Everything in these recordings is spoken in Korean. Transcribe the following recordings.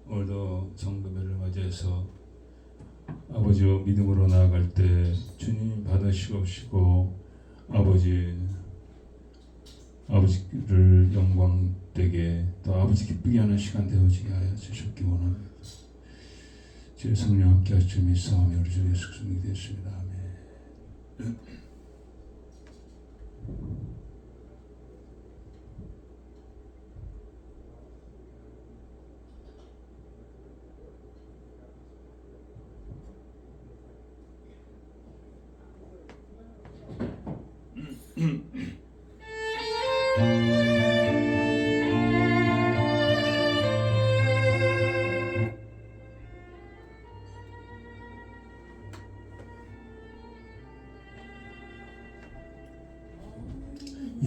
오늘도 성금요를 맞이해서 아버지와 믿음으로 나아갈 때 주님 받으시옵시고 아버지를 영광되게 또 아버지 기쁘게 하는 시간 되어지게 하여 주셨기 원합니다. 주의 성령 함께 하시며 믿사오며 우리 주 예수 그리스도 되었습니다. 아멘.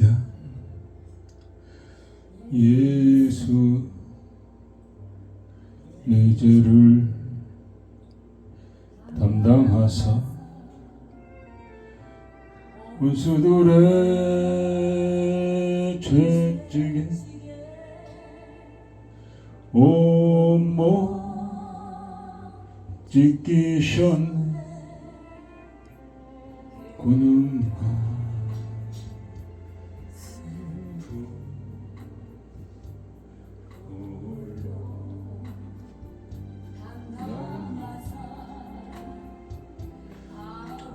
야 예수 내 죄를 담당하사 원수들의 죄지게 온몸 찢기셨네. 고능과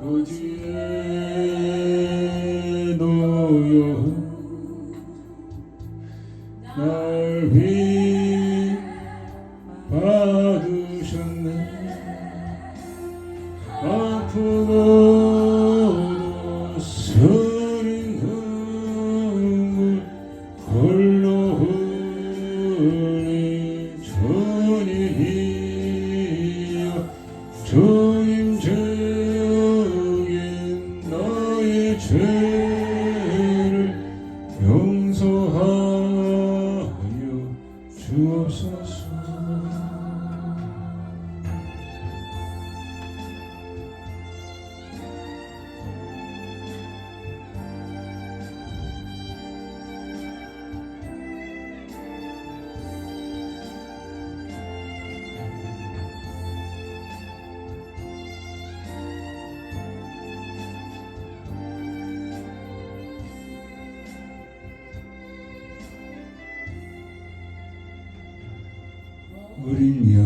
어디에 놓여 날 위 받으셨네. 아프고도 서린 눈물 홀로 흘린 주님이여 주님 적인 나의 죄를 용서하여 주옵소서. 어린 양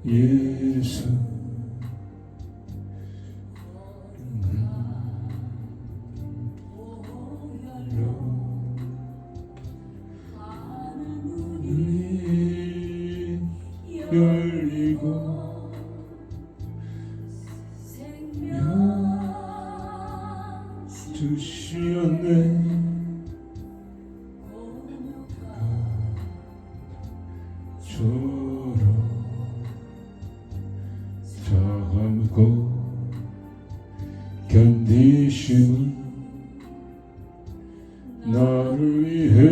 예수 눈이 열리고 생명 주시었네. 주로 참고 견디심은 나를 위해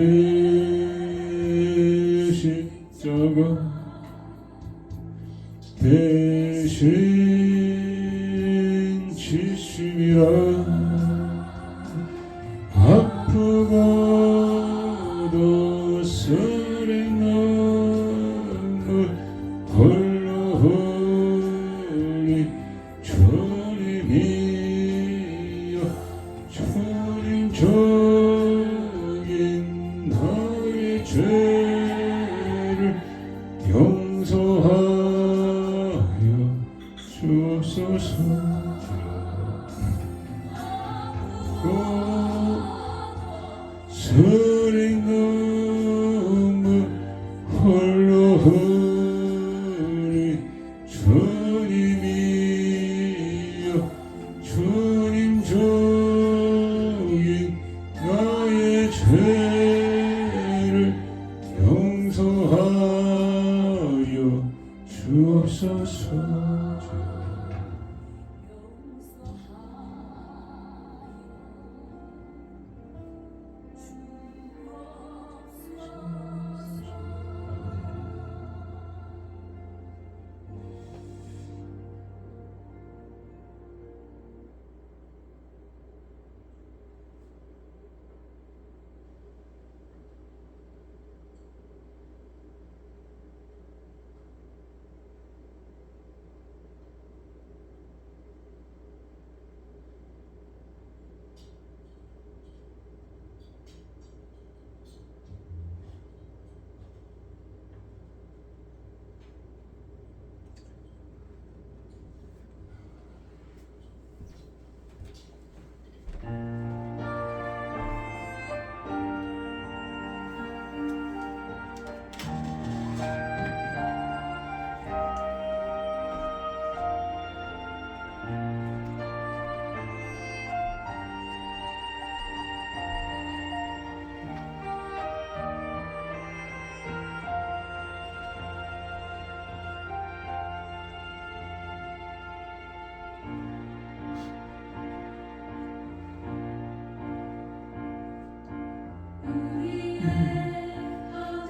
십자가 대신 지심이라. 아프고도 서린 눈물 홀로 흘린 주님이여 주님 적인 나의 죄를 용서하여 주옵소서. 서린 눈물 홀로 흘린 주님이여 주님 적인 나의 죄를 용서하여 주옵소서.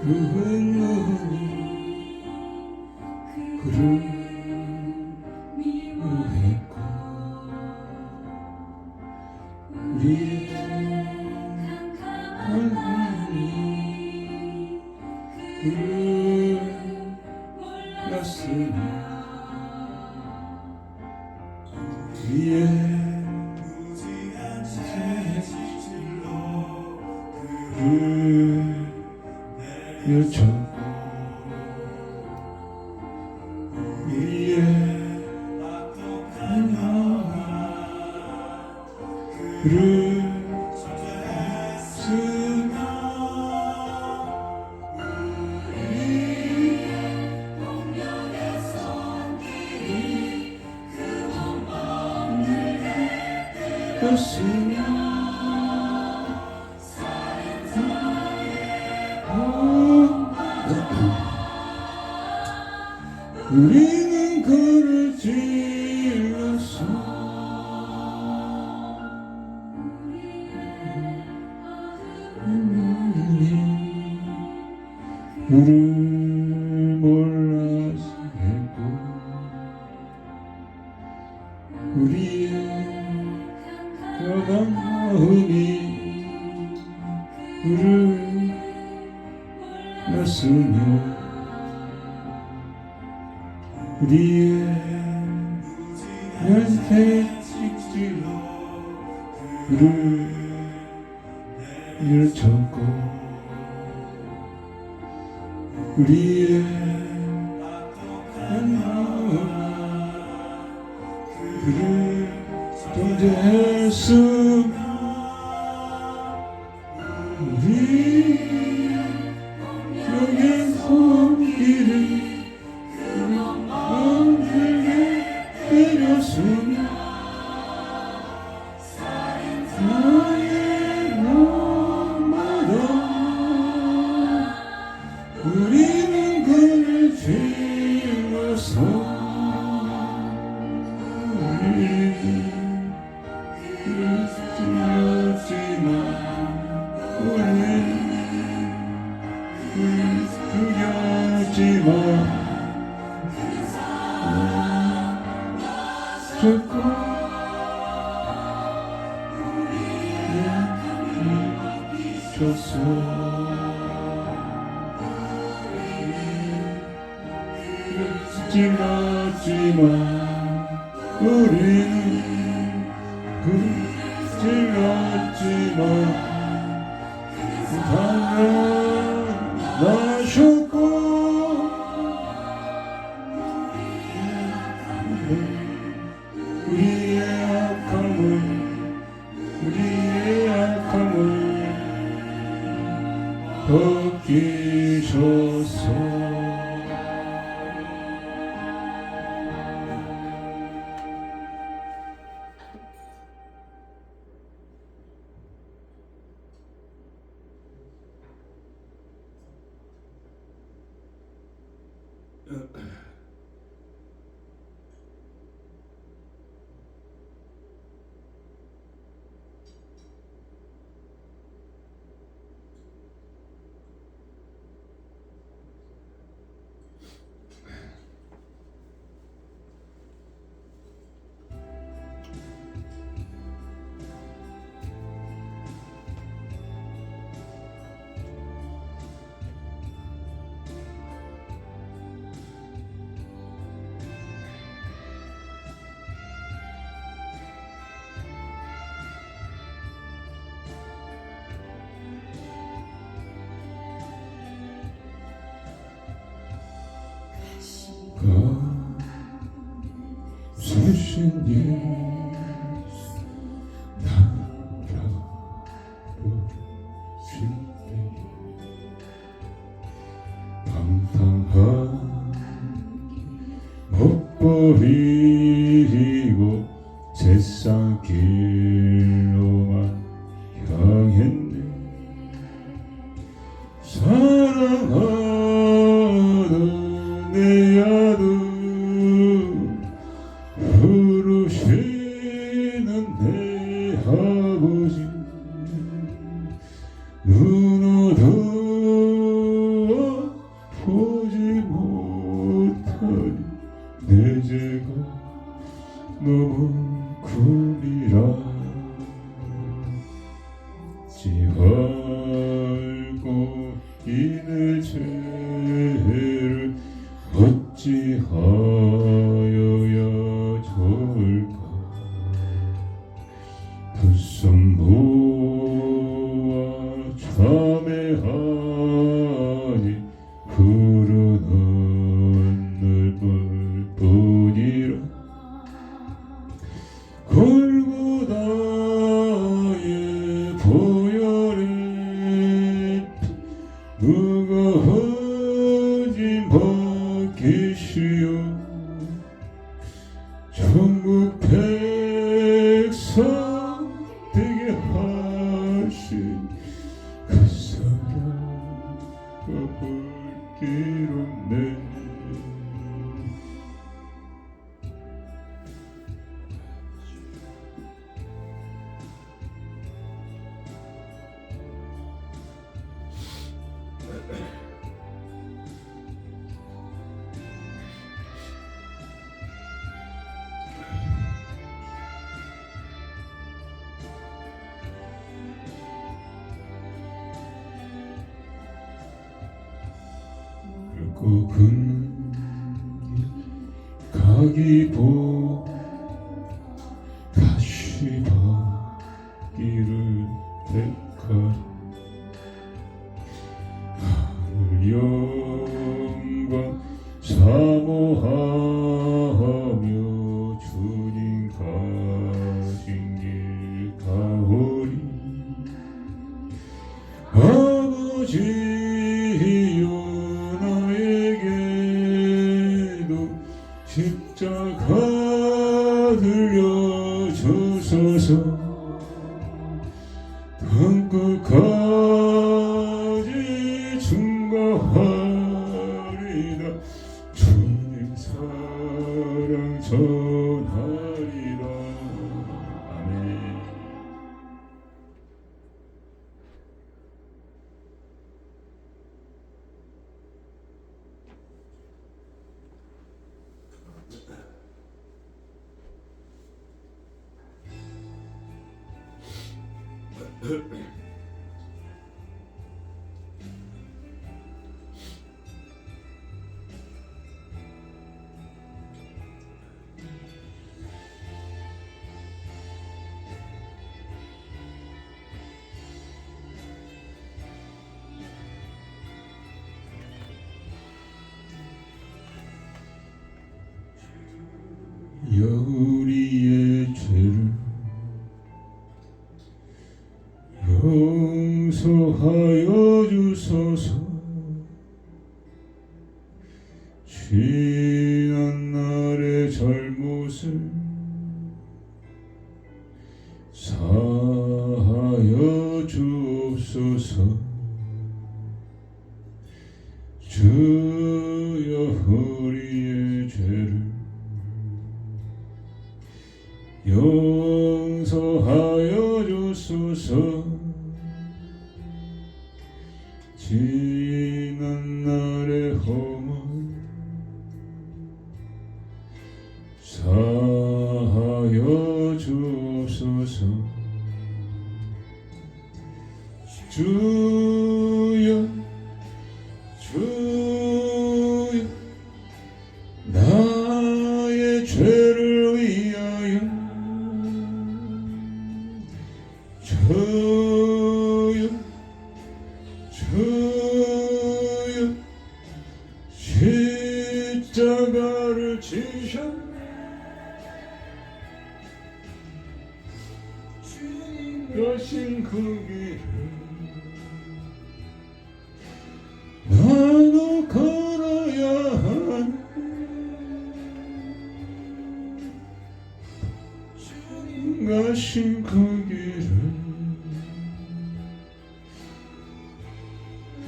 눈물이 그를 미워했고 우리의 캄캄함이 그를 몰랐으며 우리의 무지한 채찍질로 그를 내려쳤고 우리의 악독한 영화 그를 전제했으며 우리의 공격의 손길이 그 원망을 깨뜨렸으며 우리는 그를 찔렀어 그를 몰라서 했고 우리의 깜깜 마음이 그를 몰랐으며 우리의 연쇄 찍질로 그를 내려쳤고 우리의 악독한 마음 그를 존재했으며 우리 영의 손길을 때렸으며 나의 마음마다 우리는 그를 찔러서 우리는 그를 찔렀지만 우리는 그를 죽였지만 듣고 줬어 찔렀지만 우리는 찔렀지만 달아나셨고 우리의 악함을 벗기셨어 주신 예수 바라보실 때 방탕한 못 버리고 세상 길로만 향했네 사랑하는 내 아들 부르시는 내 아버지 눈 어두워 이내 죄를 어찌하여야 좋을까. 두 손 모아 참회하니 흐르는 눈물 뿐이라. 골고다의 보혈에 무거워진 벗기시오. 천국 백성 되게 하신 그 사랑과 불길없네. 꼭은 가기보 다시 받기를 택하리. 하늘 영광 사모하며 주님 가신 길 가오리. 아버지여 나에게도 십자가 들려주소서. 땅끝까지 증거하리다. 주님 사랑 전하리다. 아멘. 우리의 죄를 용서하여 주소서. 지난 날의 잘못을 사하여 주옵소서. 주여 우리의 죄를 용서하여 주소서. 지난 날의 허물 사하여 주옵소서. 주여 주여 나의 죄를 위하여 주여 주여 십자가를 지셨네. 주님 가신 그 길을 나도 걸어야 하네. 주님 가신 그 길을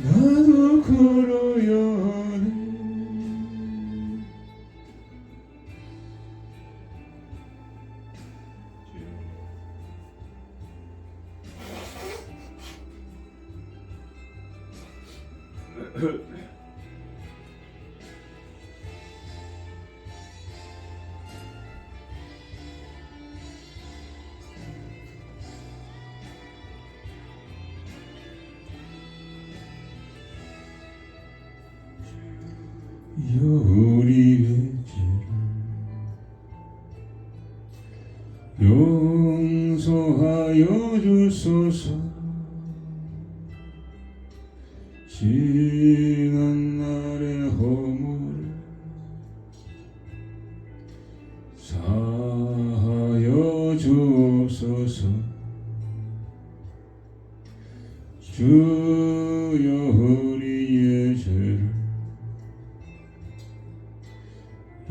나도 걸어야 하네. 우리의 죄를 용서하여 주소서. 지난 날의 허물을 사하여 주옵소서. 주여 우리의 죄를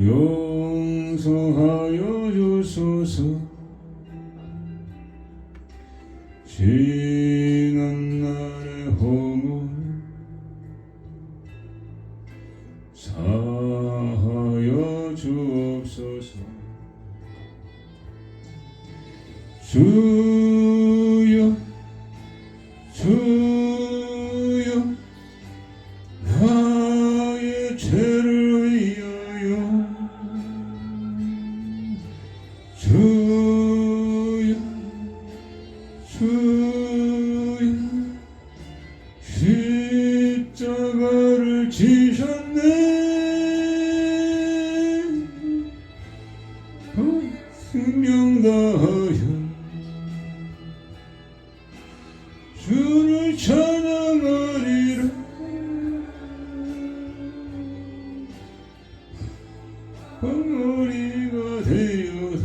용서하여 주소서. 지난 날의 허물을 사하여 주옵소서. 주여 주여 나의 죄를 위하여 주여 주여 십자가를 지셨네. 생명 다하여 주를 찬양하리라. 벙어리가 되어서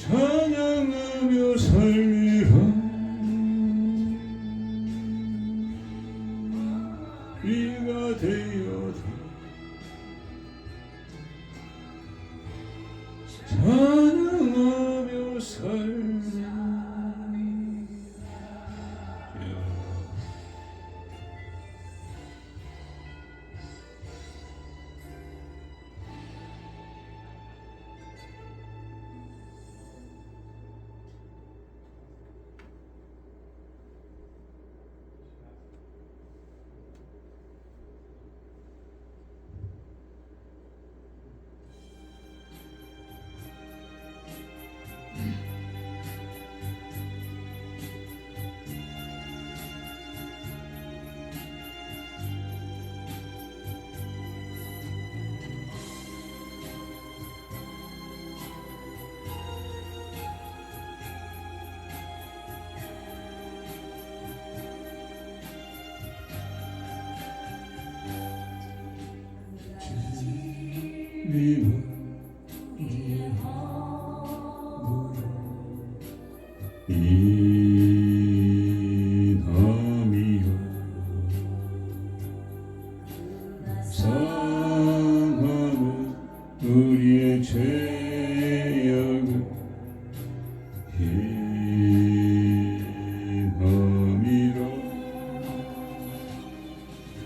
찬양하며 살리라. 우리가 되어서 찬양하며 살리라. 인함이여 사하는 우리의 죄악을 인함이라.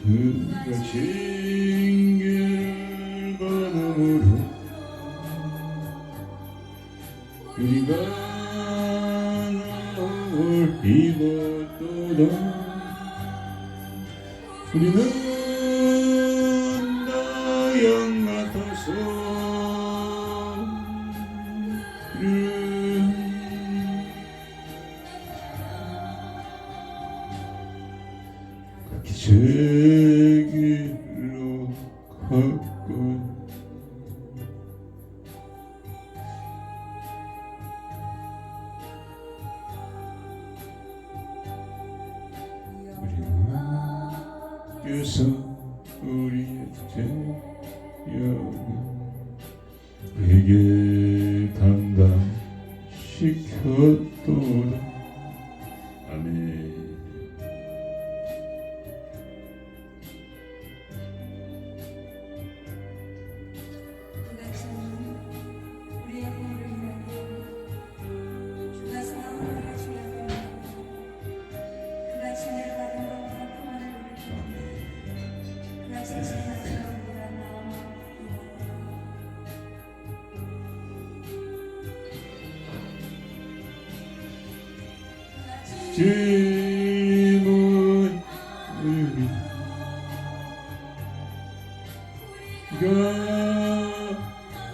그가 징계를 받음으로 우리가 나올 입었도다. 우리는 나 양 같아서 각기 제 길로 갔고 그래서 우리의 죄악을 내게 담당시켰도다. 아멘.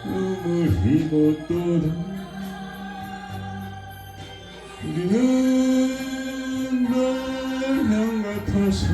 가음을 입었도다. 우리는 날 향 같아서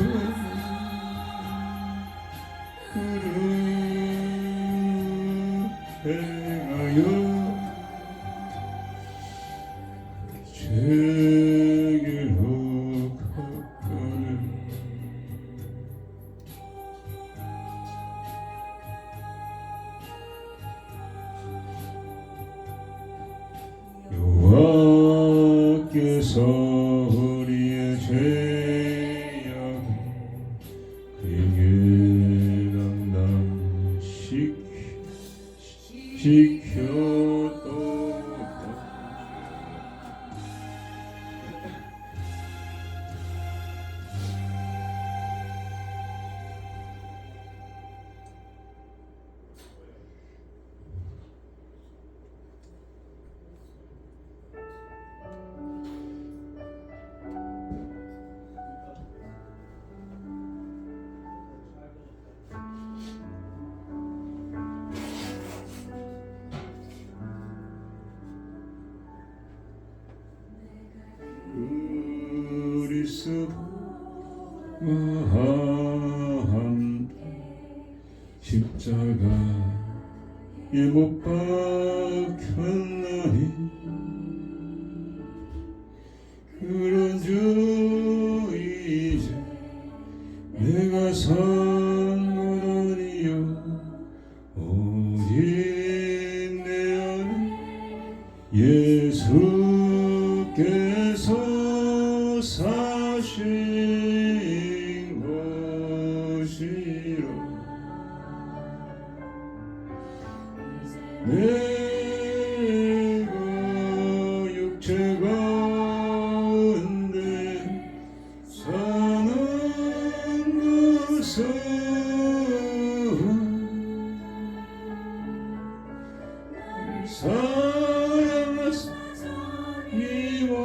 지켜도 그리스도와 함께 십자가에 못 박혔나니 그런 주 이제 내가 산 것 아니요 오직 내 안에 예수께서 사신 것이라 내가 육체 가운데 사는 것은 사랑하사 이와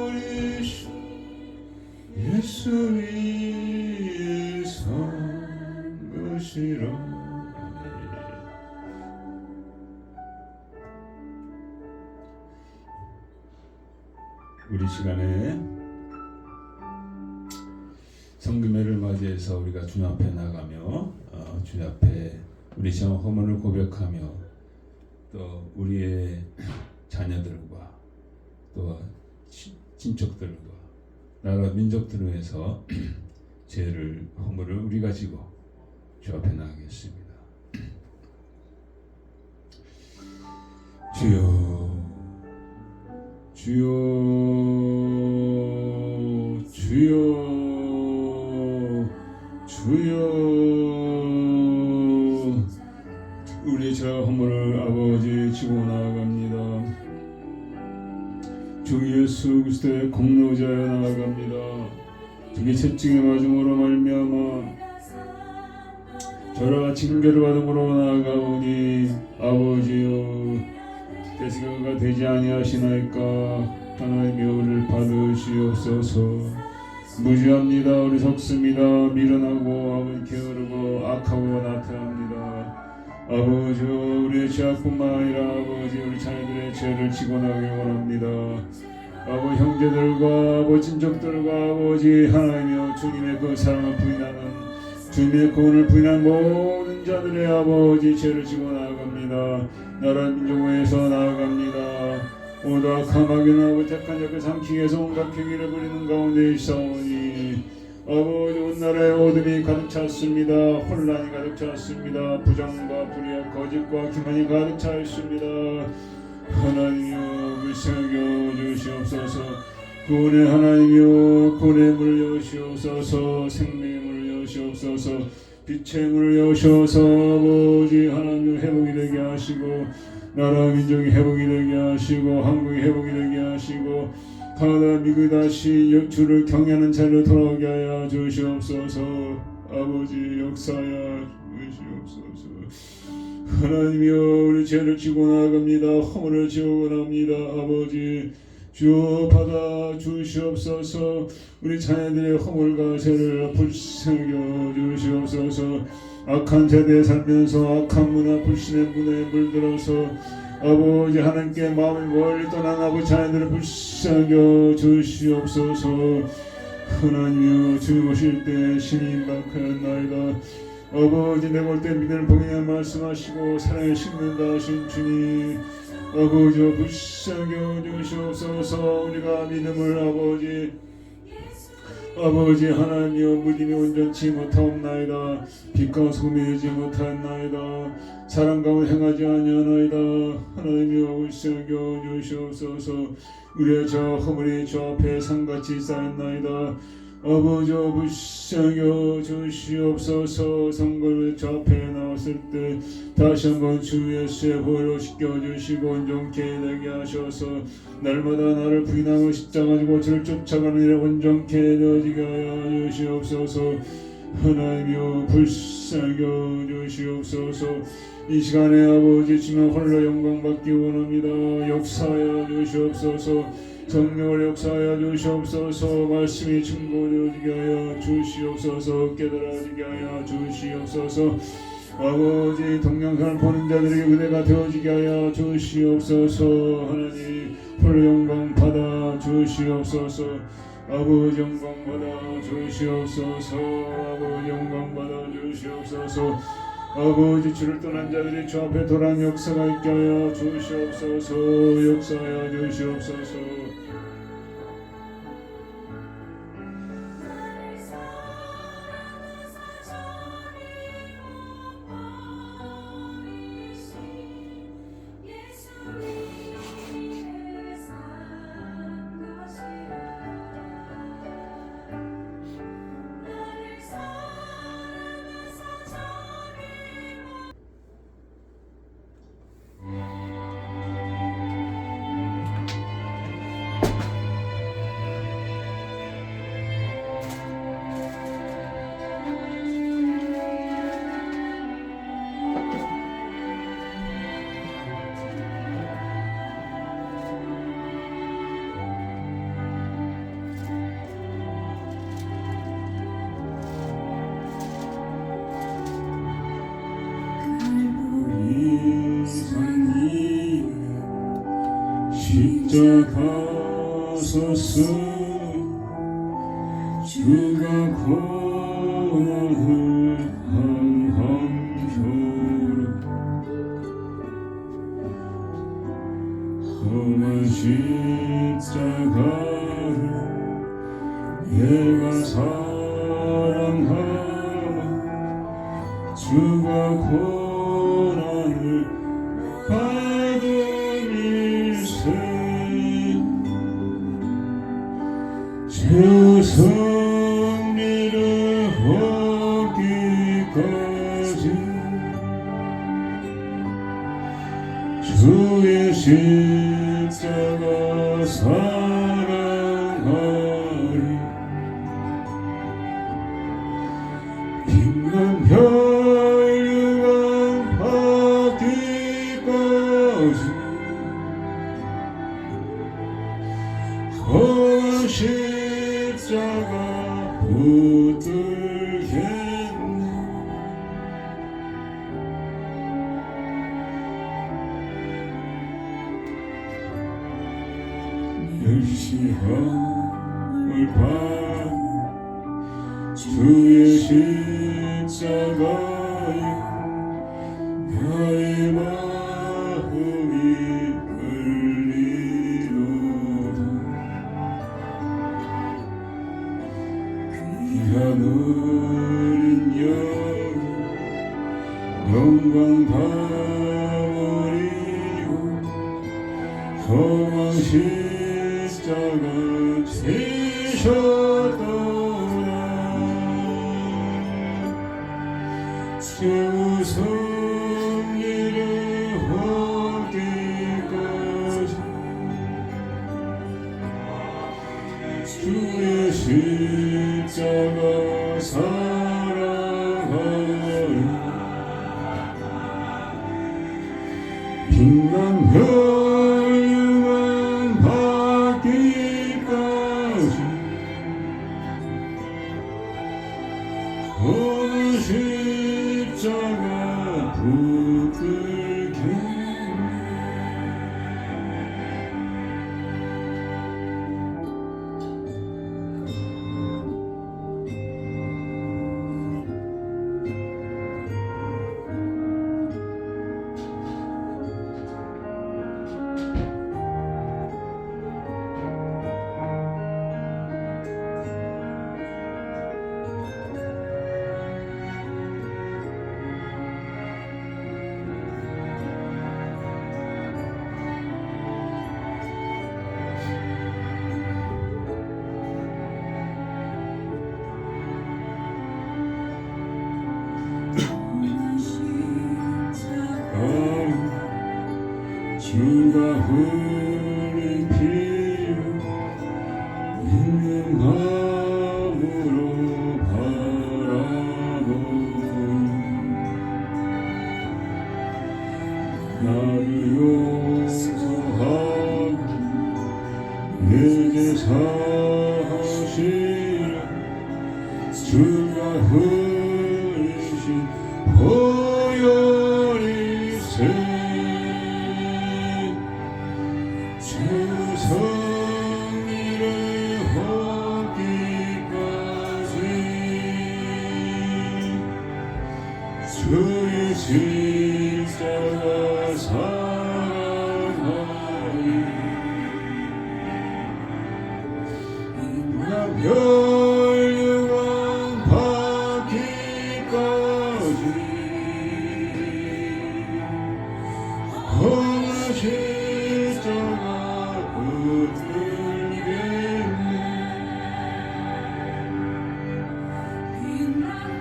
버리신 예수 위에 산 것이라. 우리 시간에 성금회를 맞이해서 우리가 주님 앞에 나가며 주님 앞에 우리 시험 허물을 고백하며 또 우리의 자녀들과 또 친척들과 나라 민족들을 위해서 죄를 허물을 우리가 지고 주 앞에 나가겠습니다. 주여 주여 주여 주여 우리 저 허물을 아버지 지고 나아갑니다. 주 예수 그리스도의 공로자여 나아갑니다. 주의 채찍의 맞음으로 말미암아 저라 징계를 받음으로 나아가오니 아버지여 대수가 되지 아니하시나이까 하나님의 은혜를 받으시옵소서. 무지합니다. 어리석습니다. 미련하고 아버지 게으르고 악하고 나태합니다. 아버지 우리의 죄악뿐만 아니라 아버지 우리 자녀들의 죄를 지고 나가길 원합니다. 아버지 형제들과 아버지 친족들과 아버지 하나님이여 주님의 그 사랑을 부인하는 주님의 구원을 부인한 모든 자들의 아버지 죄를 지고 나아갑니다. 나라 민족에서 나아갑니다. 오다 악함하게나 아버지 착한 자를 삼키기 위해서 온갖 경기를 부리는 가운데 있사오니 아버지 온 나라에 어둠이 가득 찼습니다. 혼란이 가득 찼습니다. 부정과 불의와 거짓과 기만이 가득 차 있습니다. 하나님이여 불쌍히 여주시옵소서. 구원의 하나님이여 구원의 문을 여시옵소서. 생명의 문을 여시옵소서. 빛의 문을 여셔서 아버지 하나님 회복이 되게 하시고 나라 민족이 회복이 되게 하시고 한국이 회복이 되게 하시고 가나다 미국이 다시 주를 경외하는 자리로 돌아오게 하여 주시옵소서. 아버지 역사하여 주시옵소서. 하나님이여 우리 죄를 지고 나아갑니다. 허물을 지고 나갑니다. 아버지 주여 받아 주시옵소서. 우리 자녀들의 허물과 죄를 불쌍히 주시옵소서. 악한 세대에 살면서 악한 문화 불신의 문에 물들어서 아버지 하나님께 마음이 멀리 떠난 아버지 자녀들을 불쌍히 주시옵소서. 하나님이여 주님 오실 때 신이 임박하였나이다. 아버지 내가 올 때 믿음을 보이냐 말씀하시고 사랑을 식는다 하신 주님 아버지여 불쌍히 주시옵소서. 우리가 믿음을 아버지 하나님이여 무dim이 온전치 못하옵나이다. 빛과 소금이 되지 못하였나이다. 사랑 가운데 행하지 아니하나이다. 하나님이여 불쌍히 주시옵소서. 우리의 저 허물이 주 앞에 산같이 쌓였나이다. 아버지 불쌍히 여겨 주시옵소서. 성금의 앞에 나왔을 때 다시 한번 주 예수의 보혈로 씻겨주시고 온전케 되게 하셔서 날마다 나를 부인하고 십자가 지고 주를 쫓아가는 일에 온전케 되어지게 하여 주시옵소서. 하나님이여 불쌍히 여겨 주시옵소서. 이 시간에 아버지 주님 홀로 영광 받기 원합니다. 역사하여 주시옵소서. 성령을 역사하여 주시옵소서. 말씀이 증거되어지게 하여 주시옵소서. 깨달아지게 하여 주시옵소서. 아버지 동영상을 보는 자들에게 은혜가 되어지게 하여 주시옵소서. 하나님 홀로 영광 받아 주시옵소서. 아버지 영광 받아 주시옵소서. 아버지 영광 받아 주시옵소서. 아버지 주를 떠난 자들이 주 앞에 돌아온 역사가 있게 하여 주시옵소서. 역사하여 주시옵소서. 십자가 서서 주가 고난을 항항표로 험한 십자가를 내가 사랑하며 주가 고난을 받음일세 주 승리를 얻기까지 주의 십자가 사랑하리 빛난 혈육안 받기까지 험한 십자가 붙들겠네 멸시함을 받는 주의 십자가에 나의 마음이 끌리도다 귀한 어린 양 영광 바버리고 험한 십자가 지셨도다 최후 승리를 얻기까지 주의 십자가 사랑하리 빛난 혈육안 받기까지 험한 십자가 붙들겠네 푸른 피를 있는 마음으로 바라보고 나를 용서하고 내게 사하시라 주가 흘리신 보혈이세 주 성리를 얻기까지 주의 십자가 사랑하리 멸류관 받기까지 어느 십자가 붙들겠네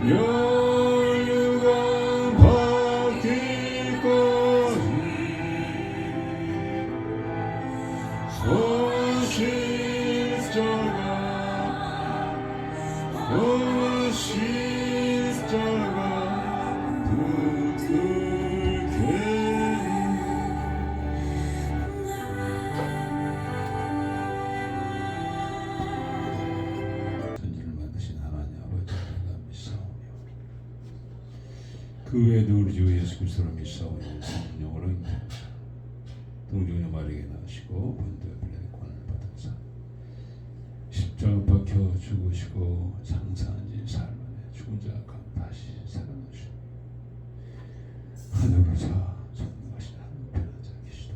멸류관 받기까지 십자가 붙들겠네 천지를 만드신 하나님 아버지를 믿사오며 그 외에도 우리 주 예수 그리스도를 믿사오며 성령으로 인하여 동정녀 마리아에게 낳으시고 본토에 빌라에 권을 받으사 십자가 박혀 죽으시고 장사한 지 사흘 만에 죽은 자 강파하시 살아나시고 하늘으로 전능하신 하나님 편한 자 계시다.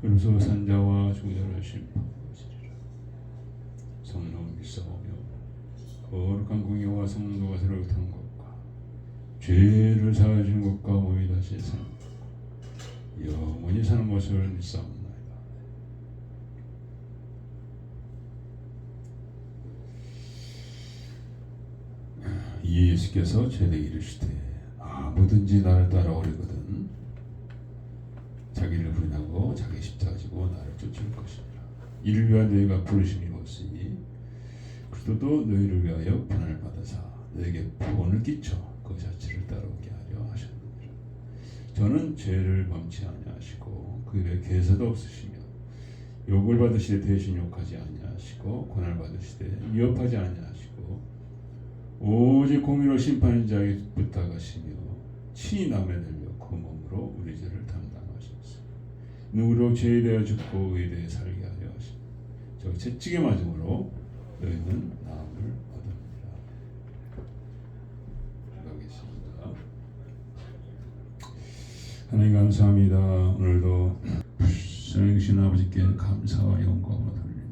그러면서 산자와 죽은 자를 심판하시리라. 성령 믿사오며 거룩한 공의와 성도가 새로 탄 것과 죄를 사하신 것과 몸이 다시 산 영원히 사는 것을 믿사옵나이다. 예수께서 제게 이르시되 아무든지 나를 따라오려거든 자기를 부인하고 자기 십자가 지고 나를 쫓을 것이니라. 이를 위하여 너희가 부르심이 없으니 그리스도도 너희를 위하여 고난을 받으사 너에게 구원을 끼쳐 그 자체를 따라오게 하려 하셨느니라. 저는 죄를 범치 아니하시고 그 외에 괴사도 없으시며 욕을 받으시되 대신 욕하지 아니하시고 고난을 받으시되 위협하지 아니하시고 오직 공의로 심판인 자에게 부탁하시며 친히 남에 들려 그 몸으로 우리 죄를 담당하셨으니 누구로 죄에 대하여 죽고 의에 대해 살게 하려 하시니 저 채찍에 맞음으로 너희는 나음을 얻으리라. 기도하겠습니다. 하나님 감사합니다. 오늘도 살아계신 아버지께 감사와 영광을 돌립니다.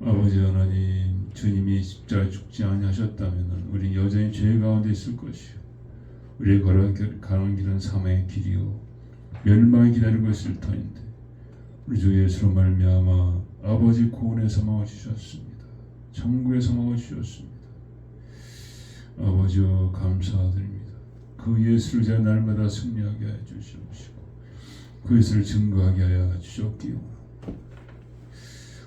아버지 하나님, 주님이 십자가에 죽지 아니하셨다면 우리 여전히 죄 가운데 있을 것이요 우리의 가는 길은 사망의 길이요 멸망이 기다리고 있을 터인데 우리 주 예수로 말미암아 아버지 구원에서 막아주셨습니다. 천국에서 막아주셨습니다. 아버지여 감사드립니다. 그 예수를 제가 날마다 승리하게 하여 주시옵시고 그 예수를 증거하게 하여 주시옵기요.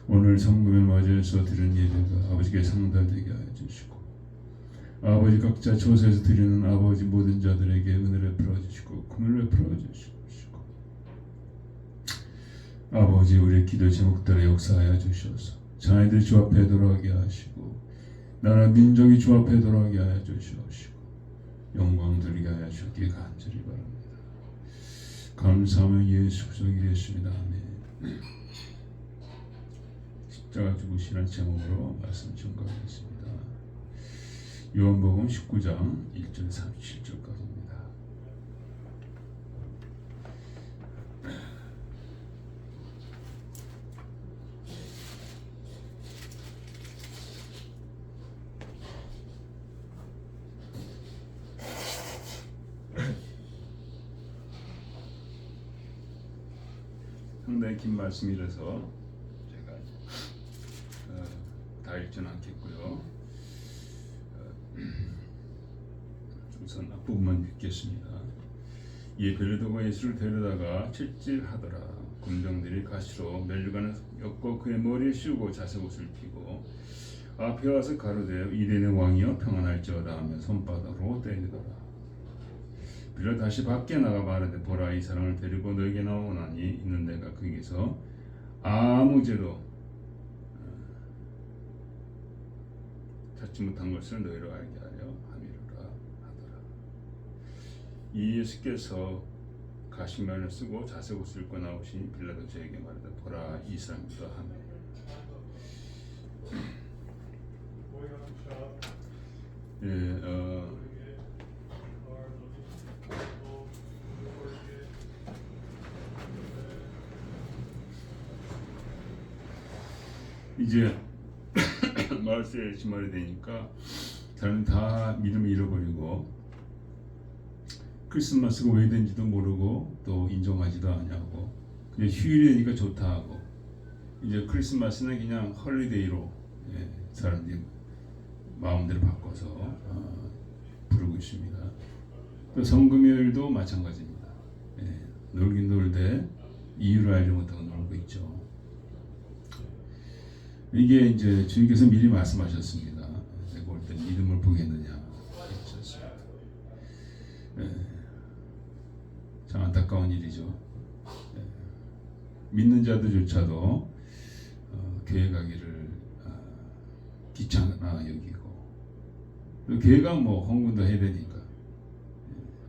오늘 성금을 맞이해서 드리는 예배가 아버지께 상달되게 하여 주시고 아버지 각자 조사에서 드리는 아버지 모든 자들에게 은혜를 풀어주시고 긍휼을 풀어주시고 아버지 우리의 기도 제목들에 역사하여 주셔서 자녀들이 주 앞에 돌아가게 하시고 나라 민족이 주 앞에 돌아가게 하여 주시옵시고 영광 드리게 하여 주기를 간절히 바랍니다. 감사하며 예수 그리스도 이름으로 기도했습니다. 아멘. 십자가 죽으시는 제목으로 말씀 전가하겠습니다. 요한복음 19장 1절 37절까지입니다. 상당히 긴 말씀이라서 제가 다 읽지는 않겠고요. 우선 앞부분만 읽겠습니다. 이에 빌라도가 예수를 데려다가 채찍하더라. 군병들이 가시로 멜류관을 엮고 그의 머리에 씌우고 자색옷을 피고 앞에 와서 가로되 이레네 왕이여 평안할지어다 하며 손바닥으로 때리더라. 빌라도 다시 밖에 나가 말하되 보라 이 사람을 데리고 너에게 나오나니 있는 내가 거기서 아무 죄도 찾지 못한 것을 너희로 알게 하려 함이로라 하더라. 이 예수께서 가시면을 쓰고 자색옷을 입고 나오시니 빌라도 저에게 말하되 보라 이 사람이다 하며 이제 마을세 주말이 되니까 사람들 다 믿음을 잃어버리고 크리스마스가 왜 된지도 모르고 또 인정하지도 않냐고 그냥 휴일이니까 좋다 하고 이제 크리스마스는 그냥 헐리데이로 사람들이 마음대로 바꿔서 부르고 있습니다. 또 성금요일도 마찬가지입니다. 놀긴 놀되 이유를 알지 못하고 놀고 있죠. 이게 이제 주님께서 미리 말씀하셨습니다. 내가 올 때 믿음을 보겠느냐 하셨습니다. 참 안타까운 일이죠. 믿는 자들조차도 교회 가기를 귀찮아 여기고 또 교회가 뭐 헌금도 해야 되니까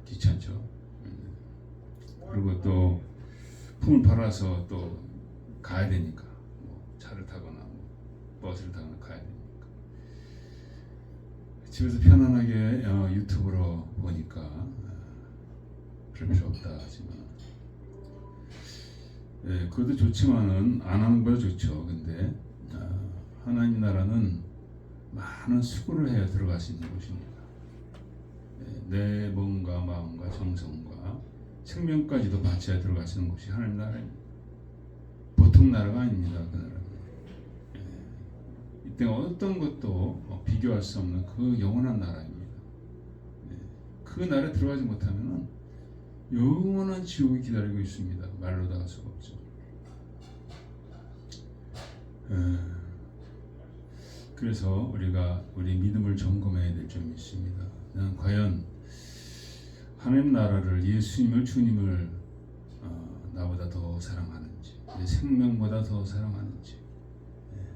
귀찮죠. 그리고 또 품을 팔아서 또 가야 되니까 뭐 차를 타거나 버스를 타거나 가야 되니까 집에서 편안하게 유튜브로 보니까 그럴 필요 없다 하지만 그것도 좋지만은 안 하는 것보다 좋죠. 근데 하나님 나라는 많은 수고를 해야 들어갈 수 있는 곳입니다. 내 몸과 마음과 정성과 생명까지도 바쳐야 들어갈 수 있는 곳이 하나님 나라입니다. 보통 나라가 아닙니다. 그 나라는 이때 어떤 것도 비교할 수 없는 그 영원한 나라입니다. 그 나라에 들어가지 못하면 영원한 지옥이 기다리고 있습니다. 말로도 할 수가 없죠. 그래서 우리가 우리 믿음을 점검해야 될 점이 있습니다. 난 과연 하나님 나라를 예수님을 주님을 나보다 더 사랑하는지 내 생명보다 더 사랑하는지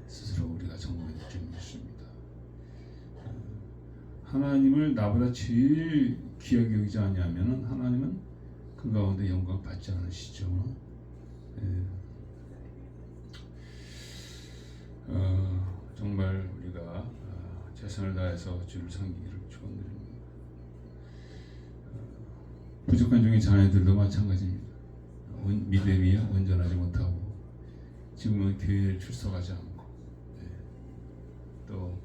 스스로 우리가 점검해야 될 점이 있습니다. 하나님을 나보다 제일 귀하게 여기지 않냐면 하나님은 그 가운데 영광 받지 않으시죠. 정말 우리가 최선을 다해서 주를 섬기기를 축원드립니다. 부족한 중에 자녀들도 마찬가지입니다. 믿음이 온전하지 못하고 지금은 교회에 출석하지 않고 또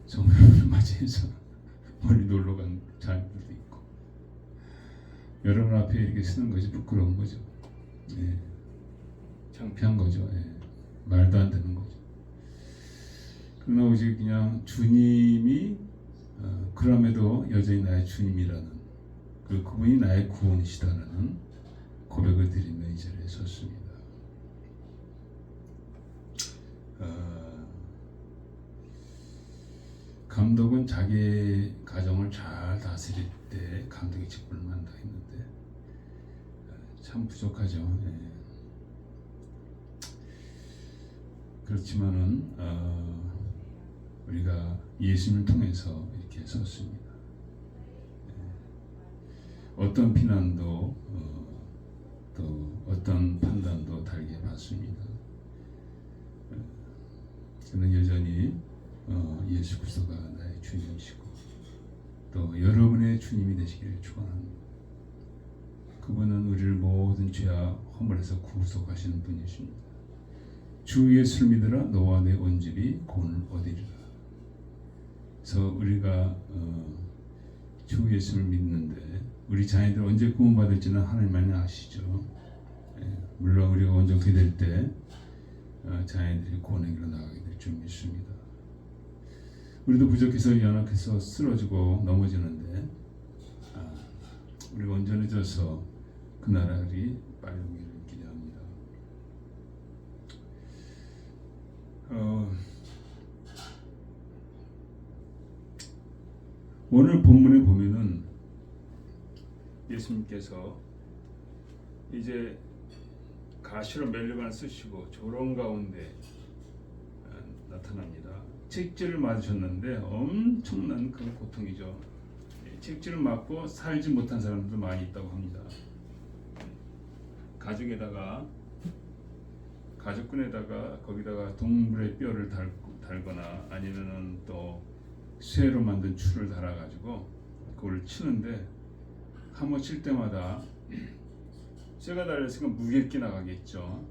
성령을 맞이해서 멀리 놀러 간 자녀들도 있고 여러분 앞에 이렇게 쓰는 것이 부끄러운 거죠. 창피한 거죠. 말도 안 되는 거죠. 그러나 오직 그냥 주님이 그럼에도 여전히 나의 주님이라는 그분이 나의 구원이시다는 고백을 드리며 이 자리에 섰습니다. 감독은 자기 가정을 잘 다스릴 때 감독의 직분을 만다 했는데 참 부족하죠. 그렇지만은 우리가 예수님을 통해서 이렇게 섰습니다. 어떤 비난도 또 어떤 판단도 달게 받습니다. 저는 여전히 예수 그리스도가 나의 주님이시고 또 여러분의 주님이 되시기를 축원합니다. 그분은 우리를 모든 죄와 허물에서 구속하시는 분이십니다. 주 예수를 믿으라 너와 내 온 집이 구원을 얻으리라. 그래서 우리가 주 예수를 믿는데 우리 자녀들 언제 구원받을지는 하나님만이 아시죠. 물론 우리가 온전히 될 때 자녀들이 구원의 길로 나가게 될 줄 믿습니다. 우리도 부족해서 연약해서 쓰러지고 넘어지는데 우리가 온전해져서 그 나라리 빨리 오기를 기대합니다. 오늘 본문에 보면은 예수님께서 이제 가시로 멜리반을 쓰시고 조롱 가운데 나타납니다. 책질을 맞으셨는데 엄청난 그 고통이죠. 책질을 맞고 살지 못한 사람들도 많이 있다고 합니다. 가죽끈에다가 거기다가 동물의 뼈를 달거나 아니면은 또 쇠로 만든 줄을 달아가지고 그걸 치는데 한 번 칠 때마다 쇠가 달렸으니까 무게있게 나가겠죠.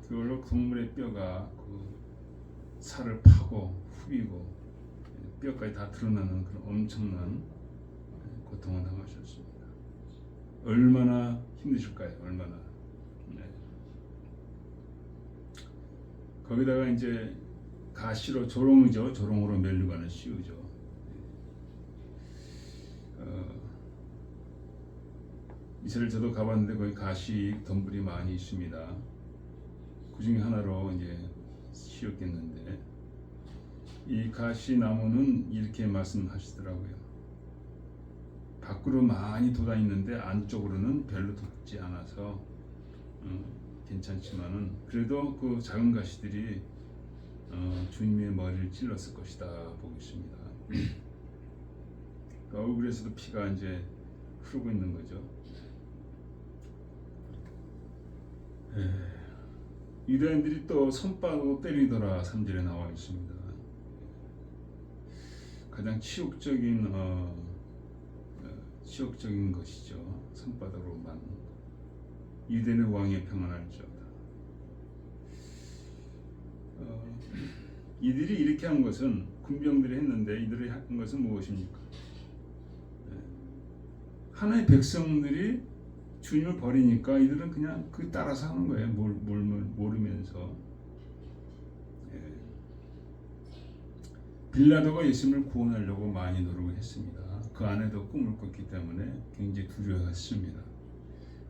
그걸로 동물의 뼈가 그 살을 파고 후비고 뼈까지 다 드러나는 그런 엄청난 고통을 당하셨습니다. 얼마나 힘드실까요? 얼마나. 네. 거기다가 이제 가시로 조롱이죠. 조롱으로 멜류관을 씌우죠. 이스라엘 저도 가봤는데 거기 가시 덤불이 많이 있습니다. 그 중에 하나로 이제 씌웠겠는데 이 가시 나무는 이렇게 말씀하시더라고요. 밖으로 많이 돋아있는데 안쪽으로는 별로 돋지 않아서 괜찮지만은 그래도 그 작은 가시들이 주님의 머리를 찔렀을 것이다 보고 있습니다. 얼굴에서도 피가 이제 흐르고 있는 거죠. 유대인들이 또 손바닥으로 때리더라 3절에 나와 있습니다. 가장 치욕적인 것이죠. 손바닥으로 맞는 것. 유대인의 왕이 평안할지어다. 이들이 이렇게 한 것은 군병들이 했는데 이들이 한 것은 무엇입니까? 하나의 백성들이 주님을 버리니까 이들은 그냥 그 따라서 하는 거예요. 모르면서. 빌라도가 예수님을 구원하려고 많이 노력을 했습니다. 그 안에도 꿈을 꿨기 때문에 굉장히 두려워했습니다.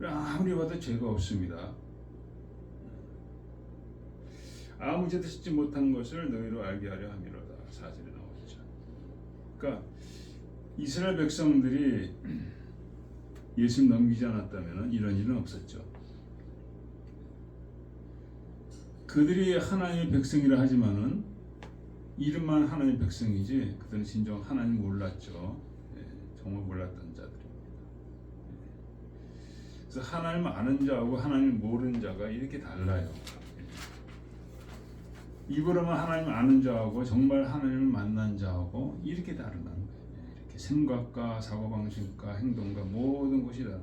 아무리 봐도 죄가 없습니다. 아무 죄도 짓지 못한 것을 너희로 알게 하려 함이로다. 4절에 나오죠. 그러니까 이스라엘 백성들이 예수님 넘기지 않았다면 이런 일은 없었죠. 그들이 하나님의 백성이라 하지만은 이름만 하나님의 백성이지 그들은 진정 하나님 몰랐죠. 정말 몰랐던 자들입니다. 그래서 하나님 아는 자하고 하나님 모르는 자가 이렇게 달라요. 입으로만 하나님 아는 자하고 정말 하나님을 만난 자하고 이렇게 다르다는 거예요. 이렇게 생각과 사고방식과 행동과 모든 것이 다.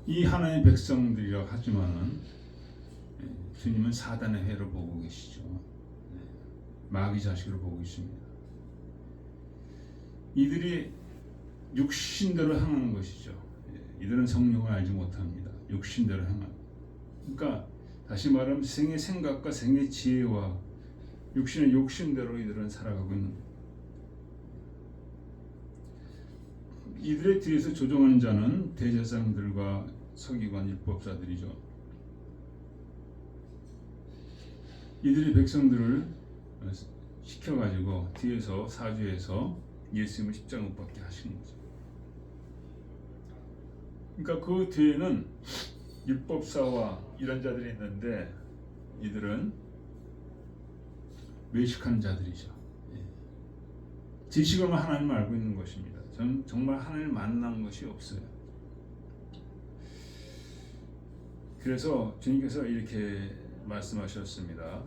이 하나님의 백성들이라 하지만은 주님은 사단의 해를 보고 계시죠. 마귀 자식으로 보고 있습니다. 이들이 육신대로 행하는 것이죠. 이들은 성령을 알지 못합니다. 육신대로 행하는. 그러니까 다시 말하면 생의 생각과 생의 지혜와 육신의 욕심대로 이들은 살아가고 있는 거예요. 이들의 뒤에서 조종하는 자는 대제사장들과 서기관 율법사들이죠. 이들이 백성들을 시켜가지고 뒤에서 사주에서 예수님을 십자가 못 박게 하신 거죠. 그러니까 그 뒤에는 율법사와 이런 자들이 있는데 이들은 외식하는 자들이죠. 지식으로만 하나님을 알고 있는 것입니다. 정말 하나님을 만난 것이 없어요. 그래서 주님께서 이렇게 말씀하셨습니다.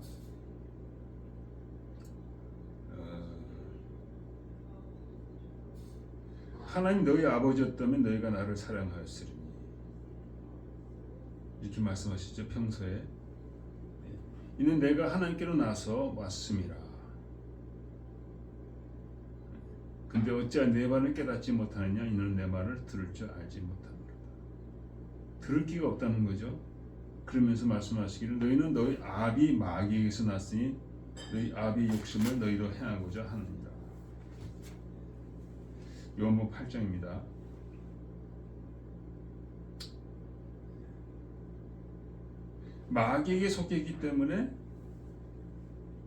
하나님 너희 아버지였다면 너희가 나를 사랑하였으리니 이렇게 말씀하시죠. 평소에 이는 내가 하나님께로 나서 왔음이라. 근데 어찌하여 내 말을 깨닫지 못하느냐. 이는 내 말을 들을 줄 알지 못하느라. 들을 기가 없다는 거죠. 그러면서 말씀하시기를 너희는 너희 아비 마귀에게서 났으니 너희 아비의 욕심을 너희로 행하고자 하느니라. 요한복음 8장입니다. 마귀에게 속했기 때문에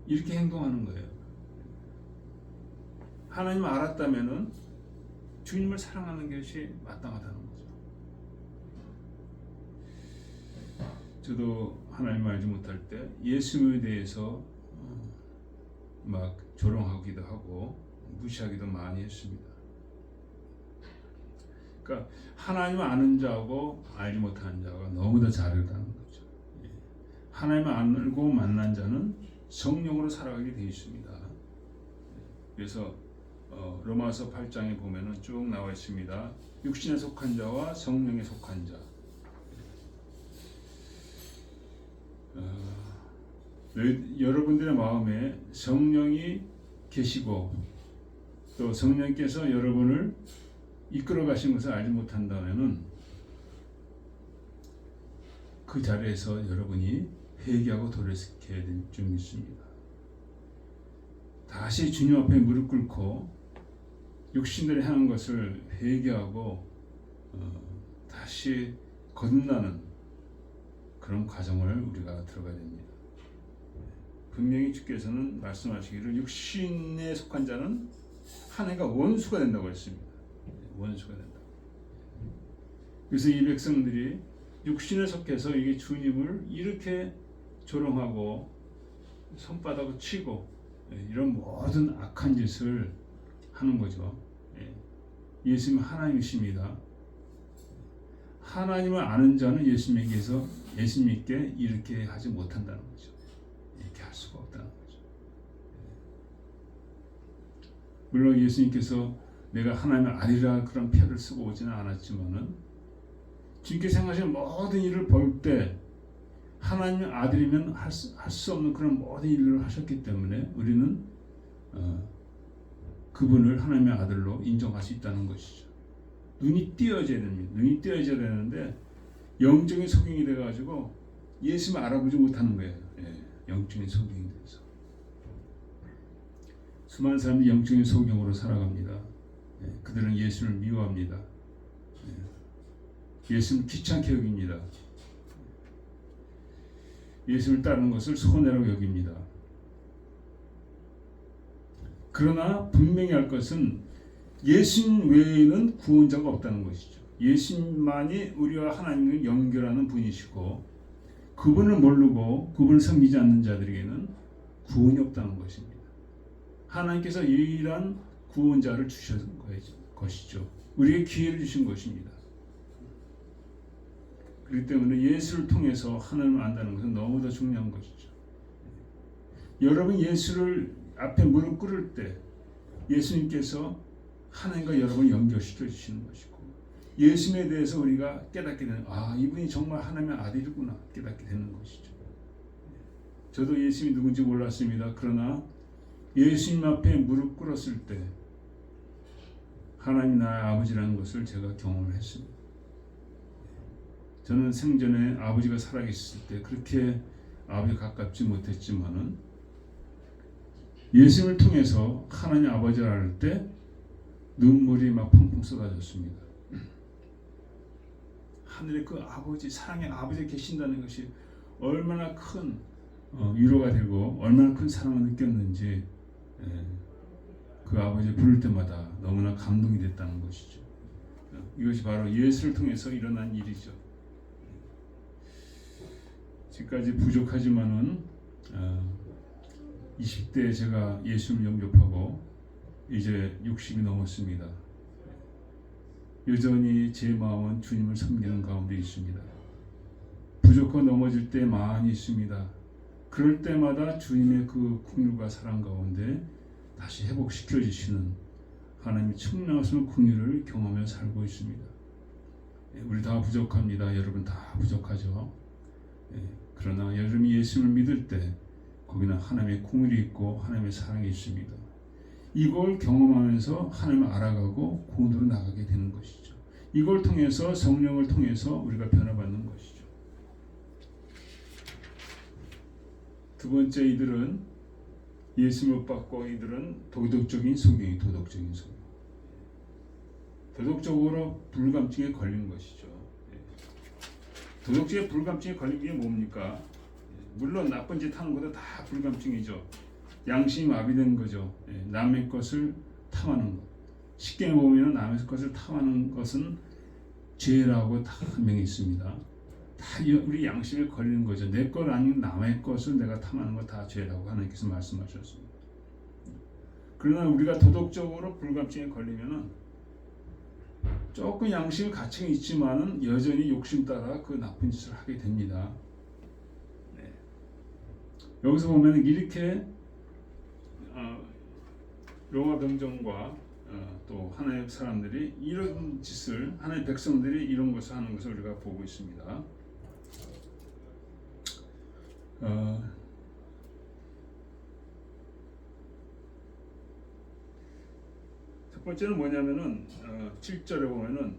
이렇게 행동하는 거예요. 하나님을 알았다면은 주님을 사랑하는 것이 마땅하다는 거죠. 저도 하나님을 알지 못할 때 예수님에 대해서 막 조롱하기도 하고 무시하기도 많이 했습니다. 그러니까 하나님을 아는 자하고 알지 못하는 자가 너무나 다르다는 거죠. 하나님을 알고 만난 자는 성령으로 살아가게 되어 있습니다. 그래서 로마서 8장에 보면은 쭉 나와 있습니다. 육신에 속한 자와 성령에 속한 자. 여러분들의 마음에 성령이 계시고 또 성령께서 여러분을 이끌어 가신 것을 알지 못한다면은 그 자리에서 여러분이 회개하고 돌이켜야 될 줄 믿습니다. 다시 주님 앞에 무릎 꿇고 육신들이 행한 것을 회개하고 다시 거듭나는 그런 과정을 우리가 들어가야 됩니다. 분명히 주께서는 말씀하시기를 육신에 속한 자는 하나님과 원수가 된다고 했습니다. 원수가 된다. 그래서 이 백성들이 육신에 속해서 이게 주님을 이렇게 조롱하고 손바닥을 치고 이런 모든 악한 짓을 하는 거죠. 예수님은 하나님이십니다. 하나님을 아는 자는 예수님께 이렇게 하지 못한다는 거죠. 이렇게 할 수가 없다는 거죠. 물론 예수님께서 내가 하나님을 아니라 그런 표를 쓰고 오지는 않았지만은 주님께 생각하시는 모든 일을 볼 때 하나님의 아들이면 할 수 없는 그런 모든 일을 하셨기 때문에 우리는 그분을 하나님의 아들로 인정할 수 있다는 것이죠. 눈이 띄어져야 됩니다. 눈이 띄어져야 되는데 영적인 소경이 돼가지고 예수님을 알아보지 못하는 거예요. 영적인 소경이 돼서 수많은 사람들이 영적인 소경으로 살아갑니다. 그들은 예수를 미워합니다. 예수를 귀찮게 여깁니다. 예수를 따르는 것을 손해라고 여깁니다. 그러나 분명히 할 것은 예수님 외에는 구원자가 없다는 것이죠. 예수님만이 우리와 하나님을 연결하는 분이시고 그분을 모르고 그분을 섬기지 않는 자들에게는 구원이 없다는 것입니다. 하나님께서 유일한 구원자를 주신 것이죠. 우리에게 기회를 주신 것입니다. 그렇기 때문에 예수를 통해서 하나님을 안다는 것은 너무나 중요한 것이죠. 여러분 예수를 앞에 무릎 꿇을 때 예수님께서 하나님과 여러분을 연결시켜 주시는 것이고 예수님에 대해서 우리가 깨닫게 되는 이분이 정말 하나님의 아들이구나 깨닫게 되는 것이죠. 저도 예수님이 누군지 몰랐습니다. 그러나 예수님 앞에 무릎 꿇었을 때 하나님 나의 아버지라는 것을 제가 경험을 했습니다. 저는 생전에 아버지가 살아계셨을 때 그렇게 아버지 가깝지 못했지만은 예수님을 통해서 하나님 아버지를 알 때 눈물이 막 펑펑 쏟아졌습니다. 하늘에 그 아버지 사랑의 아버지 계신다는 것이 얼마나 큰 위로가 되고 얼마나 큰 사랑을 느꼈는지 그 아버지 부를 때마다 너무나 감동이 됐다는 것이죠. 이것이 바로 예수를 통해서 일어난 일이죠. 지금까지 부족하지만은 20대에 제가 예수를 영접하고 이제 60이 넘었습니다. 여전히 제 마음은 주님을 섬기는 가운데 있습니다. 부족하고 넘어질 때 많이 있습니다. 그럴 때마다 주님의 그 긍휼과 사랑 가운데 다시 회복시켜 주시는 하나님의 청량하신 긍휼을 경험하며 살고 있습니다. 우리 다 부족합니다. 여러분 다 부족하죠. 그러나 여러분이 예수를 믿을 때 거기는 하나님의 긍휼이 있고 하나님의 사랑이 있습니다. 이걸 경험하면서 하나님을 알아가고 구원으로 나가게 되는 것이죠. 이걸 통해서 성령을 통해서 우리가 변화받는 것이죠. 두 번째 이들은 예수 못 받고 이들은 도덕적인 소경이 도덕적인 소경. 도덕적으로 불감증에 걸린 것이죠. 도덕적인 불감증에 걸린 게 뭡니까? 물론 나쁜 짓 하는 것도 다 불감증이죠. 양심이 마비된 거죠. 남의 것을 탐하는 것. 쉽게 보면 남의 것을 탐하는 것은 죄라고 다 명했습니다. 다 우리 양심에 걸리는 거죠. 내 것 아닌 남의 것을 내가 탐하는 거 다 죄라고 하나님께서 말씀하셨습니다. 그러나 우리가 도덕적으로 불감증에 걸리면은 조금 양심의 가책이 있지만은 여전히 욕심 따라 그 나쁜 짓을 하게 됩니다. 네. 여기서 보면 이렇게 로마 병정과 또 하나님의 사람들이 이런 짓을, 하나님의 백성들이 이런 것을 하는 것을 우리가 보고 있습니다. 첫 번째는 뭐냐면은 7절에 보면은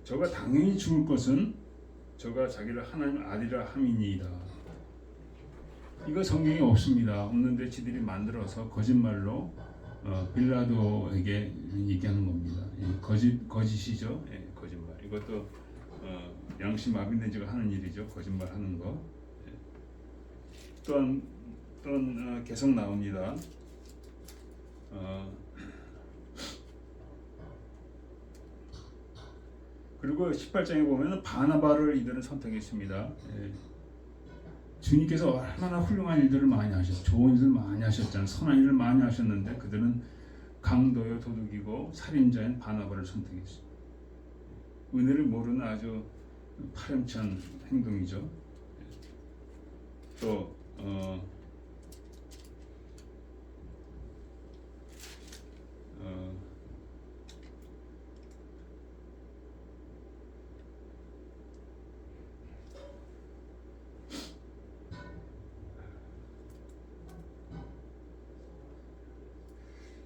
저가 당연히 죽을 것은 저가 자기를 하나님의 아들이라 함이니이다. 이거 성경에 없습니다. 없는데 지들이 만들어서 거짓말로 빌라도에게 얘기하는 겁니다. 거짓이죠. 거짓말. 이것도 양심 마비된 자가 하는 일이죠. 거짓말하는 거. 또한 계속 나옵니다. 그리고 18장에 보면 바나바를 이들은 선택했습니다. 주님께서 얼마나 훌륭한 일들을 많이 하셨죠. 좋은 일을 많이 하셨잖아요. 선한 일을 많이 하셨는데 그들은 강도요 도둑이고 살인자인 바나바를 선택했어요. 은혜를 모르는 아주 파렴치한 행동이죠. 또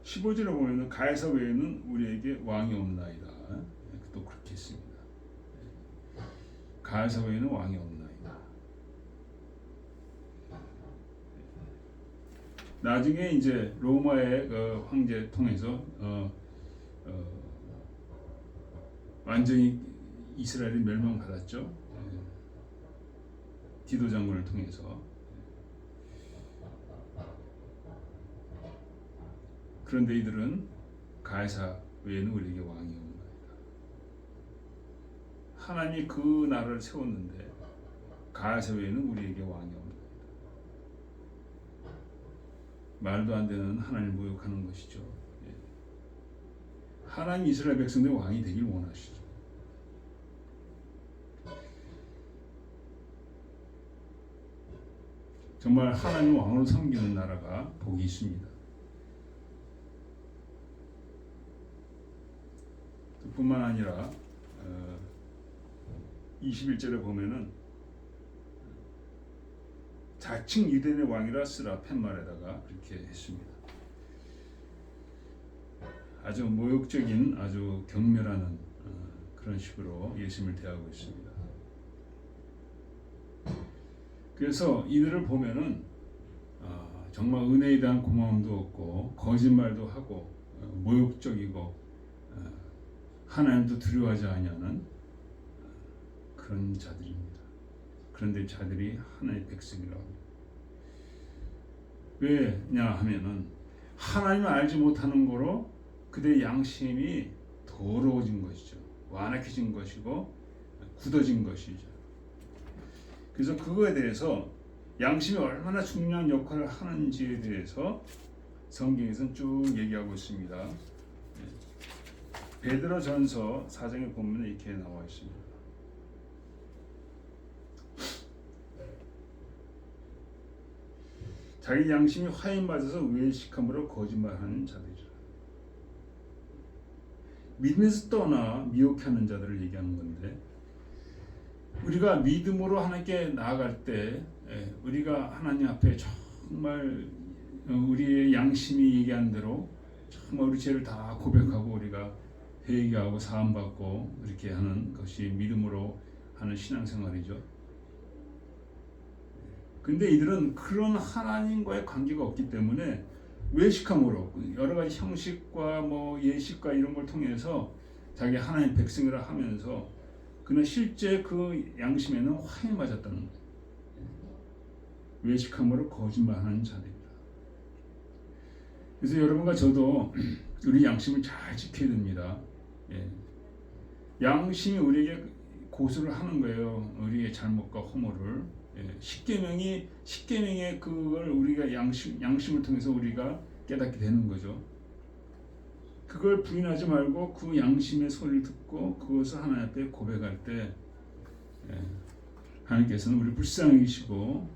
15절에 보면 가야사 외에는 우리에게 왕이 없나이다. 또 그렇게 했습니다. 가야사 외에는 왕이 없나이다. 나중에 이제 로마의 황제 통해서 완전히 이스라엘이 멸망받았죠. 디도 장군을 통해서. 그런데 이들은 가야사 외에는 우리에게 왕이 없나이다. 하나님이 그 나라를 세웠는데 가야사 외에는 우리에게 왕이 없나이다. 말도 안 되는 하나님을 모욕하는 것이죠. 하나님 이스라엘 백성들 왕이 되길 원하시죠. 정말 하나님 왕으로 섬기는 나라가 복이 있습니다. 뿐만 아니라 21절에 보면은 자칭 유대인의 왕이라 쓰라 팻말에다가 그렇게 했습니다. 아주 모욕적인, 아주 경멸하는 그런 식으로 예수님을 대하고 있습니다. 그래서 이들을 보면은 정말 은혜에 대한 고마움도 없고 거짓말도 하고 모욕적이고 하나님도 두려워하지 아니하는 그런 자들입니다. 그런데 자들이 하나님의 백성이라고 합니다. 왜냐 하면은 하나님을 알지 못하는 거로 그들의 양심이 더러워진 것이죠. 완악해진 것이고 굳어진 것이죠. 그래서 그거에 대해서 양심이 얼마나 중요한 역할을 하는지에 대해서 성경에서는 쭉 얘기하고 있습니다. 베드로전서 4장에 보면 이렇게 나와 있습니다. 자기 양심이 화인 맞아서 외식함으로 거짓말하는 자들이라. 믿음에서 떠나 미혹하는 자들을 얘기하는 건데, 우리가 믿음으로 하나님께 나아갈 때 우리가 하나님 앞에 정말 우리의 양심이 얘기한 대로 정말 우리 죄를 다 고백하고 우리가 회개하고 사함받고 이렇게 하는 것이 믿음으로 하는 신앙생활이죠. 근데 이들은 그런 하나님과의 관계가 없기 때문에 외식함으로 여러 가지 형식과 뭐 예식과 이런 걸 통해서 자기 하나님 백성이라 하면서 그는 실제 그 양심에는 화에 맞았다는 거예요. 외식함으로 거짓말하는 자들입니다. 그래서 여러분과 저도 우리 양심을 잘 지켜야 됩니다. 예. 양심이 우리에게 고수를 하는 거예요. 우리의 잘못과 허물을. 예. 십계명의 그걸 우리가 양심을 통해서 우리가 깨닫게 되는 거죠. 그걸 부인하지 말고 그 양심의 소리를 듣고 그것을 하나님 앞에 고백할 때 하나님께서는 우리 불쌍히 여기시고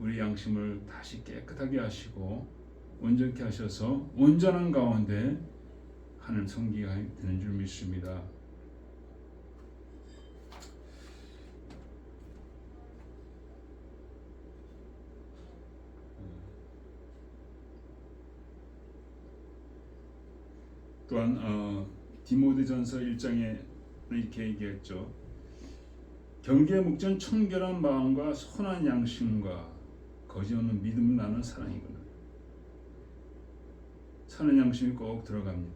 우리 양심을 다시 깨끗하게 하시고 온전케 하셔서 온전한 가운데 하나님 섬기가 되는 줄 믿습니다. 또한 디모데전서 1장에 이렇게 얘기했죠. 경계의 목적은 청결한 마음과 선한 양심과 거짓 없는 믿음을 나누는 사랑이구나. 선한 양심이 꼭 들어갑니다.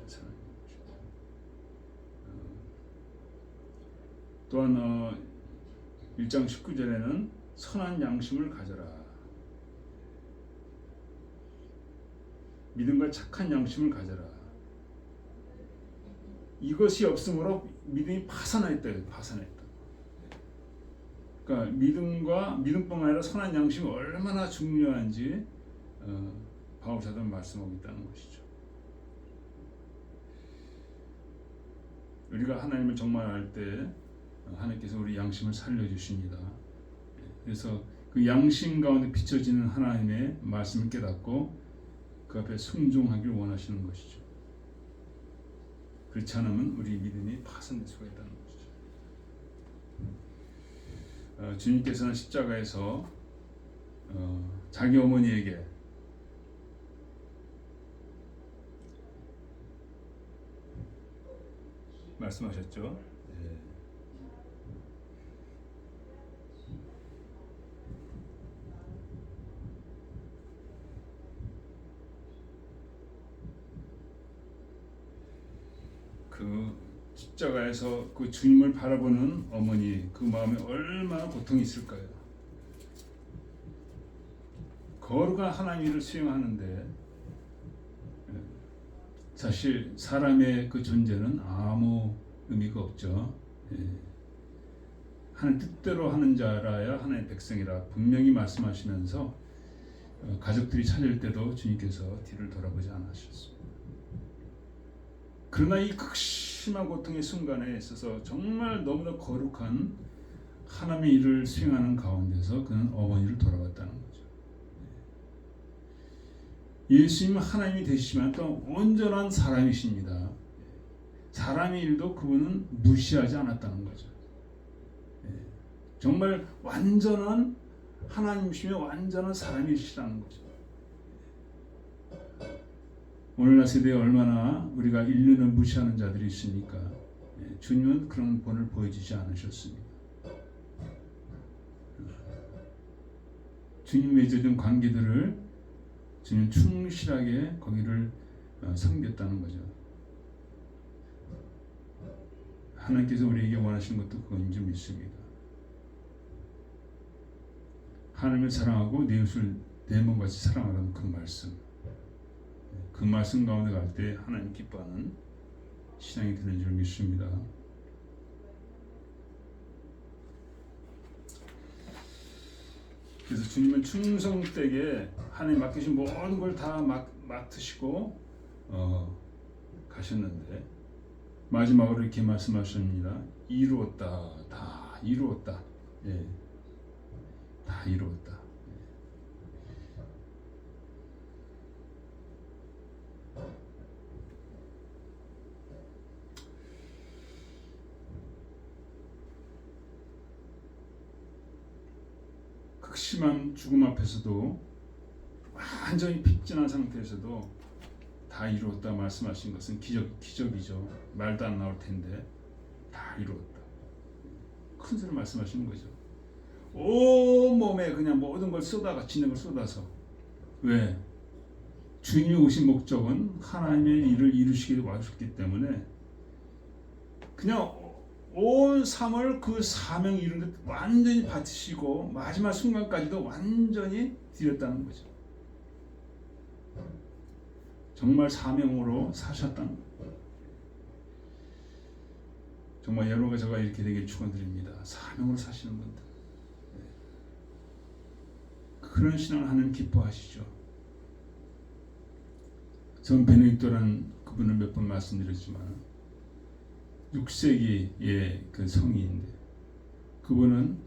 선한 양심. 또한 1장 19절에는 선한 양심을 가져라. 믿음과 착한 양심을 가져라. 이것이 없으므로 믿음이 파산했다. 파산했다. 그러니까 믿음뿐만 아니라 선한 양심이 얼마나 중요한지 바울 사도는 말씀하고 있다는 것이죠. 우리가 하나님을 정말할 때 하나님께서 우리 양심을 살려주십니다. 그래서 그 양심 가운데 비춰지는 하나님의 말씀을 깨닫고 그 앞에 순종하길 원하시는 것이죠. 그렇지 않으면 우리 믿음이 파손될 수가 있다는 것이죠. 주님께서는 십자가에서 자기 어머니에게 말씀하셨죠. 그 십자가에서 그 주님을 바라보는 어머니 그 마음에 얼마나 고통이 있을까요? 거룩한 하나님 일을 수행하는데 사실 사람의 그 존재는 아무 의미가 없죠. 하나님 뜻대로 하는 자라야 하나님의 백성이라 분명히 말씀하시면서 가족들이 찾을 때도 주님께서 뒤를 돌아보지 않으셨습니다. 그러나 이 극심한 고통의 순간에 있어서 정말 너무나 거룩한 하나님의 일을 수행하는 가운데서 그는 어머니를 돌아봤다는 거죠. 예수님은 하나님이 되시지만 또 온전한 사람이십니다. 사람의 일도 그분은 무시하지 않았다는 거죠. 정말 완전한 하나님이시며 완전한 사람이시라는 거죠. 오늘날 세대에 얼마나 우리가 인륜을 무시하는 자들이 있습니까? 주님은 그런 본을 보여주지 않으셨습니다. 주님 맺어준 관계들을 주님 충실하게 거기를 섬겼다는 거죠. 하나님께서 우리에게 원하시는 것도 그건 줄 믿습니다. 하나님을 사랑하고 내 이웃을 내 몸같이 사랑하라는 그 말씀. 그 말씀 가운데 갈 때 하나님 기뻐하는 신앙이 되는 줄 믿습니다. 그래서 주님은 충성되게 하나님 맡기신 모든 걸 다 맡으시고 가셨는데 마지막으로 이렇게 말씀하십니다. 이루었다. 다 이루었다. 예. 다 이루었다. 극심한 죽음 앞에서도 완전히 픽진한 상태에서도 다 이루었다 말씀하신 것은 기적이죠. 말도 안 나올 텐데 다 이루었다. 큰 소리 말씀하시는 거죠. 온 몸에 그냥 모든 걸 쏟아가 진흙을 쏟아서. 왜? 주님이 오신 목적은 하나님의 일을 이루시기 와주셨기 때문에 그냥 온 삶을 그 사명 이루는 데 완전히 바치시고 마지막 순간까지도 완전히 드렸다는 거죠. 정말 사명으로 사셨다는 거예요. 정말 여러분과 제가 이렇게 되길 축원드립니다. 사명으로 사시는 분들, 그런 신앙을 하나님 기뻐하시죠. 전 베네딕토라는 그분을 몇 번 말씀드렸지만 6세기의 그 성인인데 그분은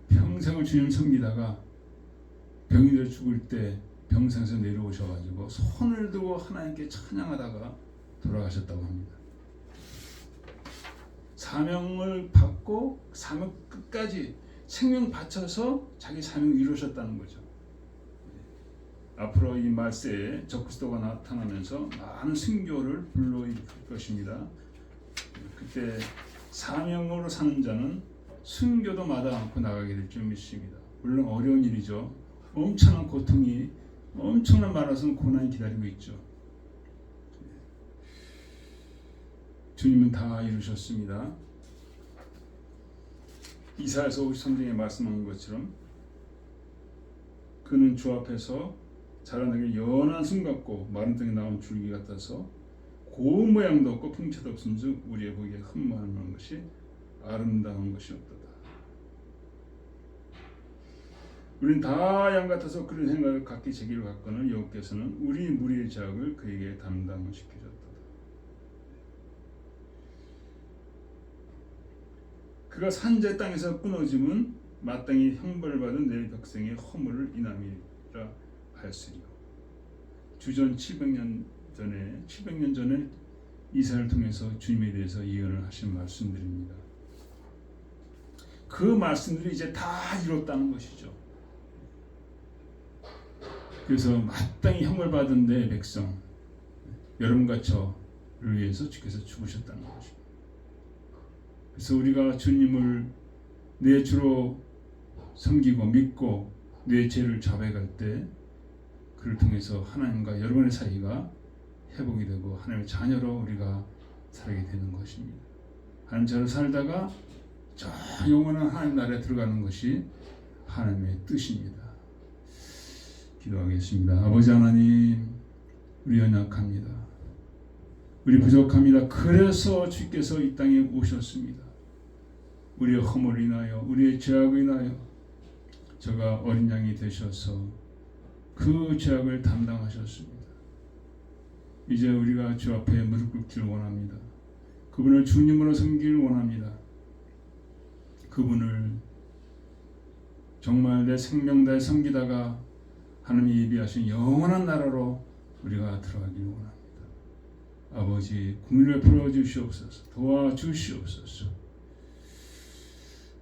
평생을 주님 섬기다가 병이 들어 죽을 때 병상에서 내려오셔가지고 손을 들고 하나님께 찬양하다가 돌아가셨다고 합니다. 사명을 받고 사명 끝까지 생명 바쳐서 자기 사명을 이루셨다는 거죠. 앞으로 이 말세에 적그리스도가 나타나면서 많은 순교를 불러일으킬 것입니다. 그때 사명으로 사는 자는 순교도 마다 않고 나가게 될 줄 믿습니다. 물론 어려운 일이죠. 엄청난 고통이 엄청난 많아서 고난이 기다리고 있죠. 주님은 다 이루셨습니다. 이사야서 53장에 말씀한 것처럼 그는 주 앞에서 자라나길 연한 순 같고 마른 땅에 나온 줄기 같아서 고운 모양도 없고 풍채도 없은즉 우리의 보기에 흠모하는 것이 아름다운 것이 없도다. 우리는 다 양 같아서 그런 생각을 각기 제기를 갖고는 여호와께서는 우리 무리의 죄악을 그에게 담당을 시켜줬도다. 그가 산재 땅에서 끊어짐은 마땅히 형벌을 받은 내 백성의 허물을 인함이라 하였으리요. 주전 700년 전에 이사야를 통해서 주님에 대해서 예언을 하신 말씀들입니다. 그 말씀들이 이제 다 이뤘다는 것이죠. 그래서 마땅히 형벌 받은 내 백성 여러분과 저를 위해서 주께서 죽으셨다는 것입니다. 그래서 우리가 주님을 내 주로 섬기고 믿고 내 죄를 자백할 때 그를 통해서 하나님과 여러분의 사이가 회복이 되고 하나님의 자녀로 우리가 살게 되는 것입니다. 하나님 자로 살다가 저 영원한 하나님 나라에 들어가는 것이 하나님의 뜻입니다. 기도하겠습니다. 아버지 하나님, 우리 연약합니다. 우리 부족합니다. 그래서 주께서 이 땅에 오셨습니다. 우리의 허물을 인하여 우리의 죄악을 인하여 저가 어린 양이 되셔서 그 죄악을 담당하셨습니다. 이제 우리가 주 앞에 무릎 꿇기를 원합니다. 그분을 주님으로 섬기기를 원합니다. 그분을 정말 내 생명 다해 섬기다가 하나님이 예비하신 영원한 나라로 우리가 들어가기를 원합니다. 아버지, 국민을 풀어주시옵소서. 도와주시옵소서.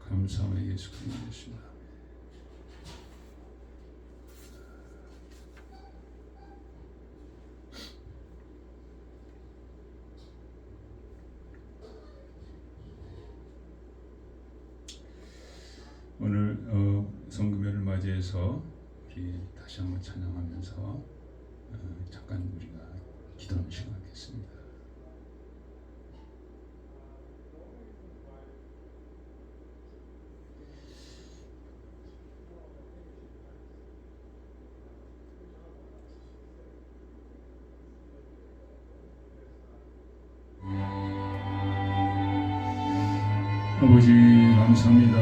감사하며 예수 그리스도입니다. 오늘 성금요를 맞이해서 우리 다시 한번 찬양하면서 잠깐 우리가 기도하는 시간 갖겠습니다. 아버지 감사합니다.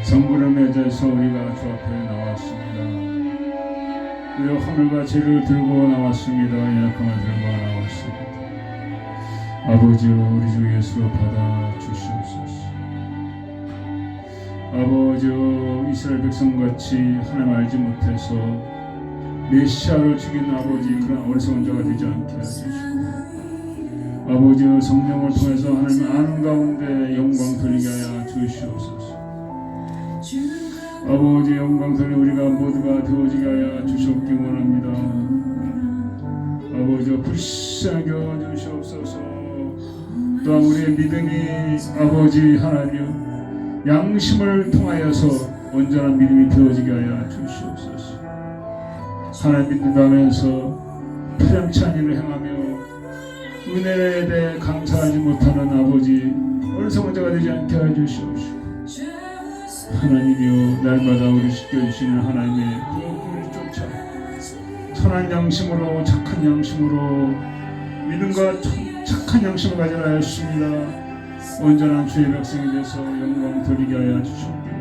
성부를 맺어서 우리가 주 앞에 나왔습니다. 우리의 허물과 죄를 들고 나왔습니다. 연약함을 들고 나왔습니다. 아버지, 우리 주 예수로 받아 주시옵소서. 아버지, 이스라엘 백성같이 하나님 알지 못해서 메시아를 죽인 아버지 그런 어리석은 자가 되지 않게 하시고 아버지 성령을 통해서 하나님 아는 가운데 영광 돌리게 하여 주시옵소서. 아버지 영광 돌리 우리가 모두가 되어지게 하여 주시옵기 원합니다. 아버지 불쌍히 여겨주시옵소서. 또한 우리의 믿음이 아버지 하나님 양심을 통하여서 온전한 믿음이 되어지게 하여 주시옵소서. 하나님 믿는다면서 파렴치한 일을 행하며 은혜에 대해 감사하지 못하는 아버지 어리석은 자가 되지 않게 하여 주시옵시고, 하나님이여 날마다 우리 지켜주시는 하나님의 그 꿈을 쫓아 선한 양심으로 착한 양심으로 믿음과 착한 양심을 가지라 하였습니다. 온전한 주의 백성이 돼서 영광 돌리게 하여 주시옵기를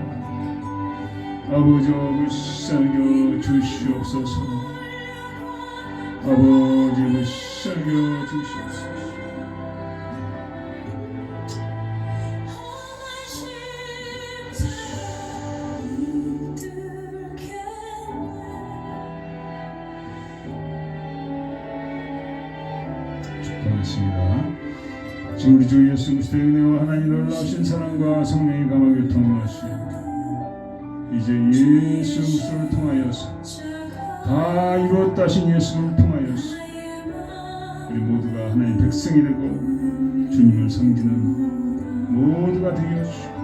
아버지와 불쌍여 주시옵소서. 아버지 불쌍여 주시옵소서. 축복하겠습니다. 지금 우리 주 예수 그리스도의 은혜와 하나님 놀라우신 사랑과 성령의 감화 교통하시고 이제 예수 그리스도를 통하여서 다 이루었다 하신 예수를 통하여서 우리 모두가 하나님 백성이 되고 주님을 섬기는 모두가 되게 하시고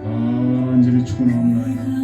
간절히 축원하옵나이다.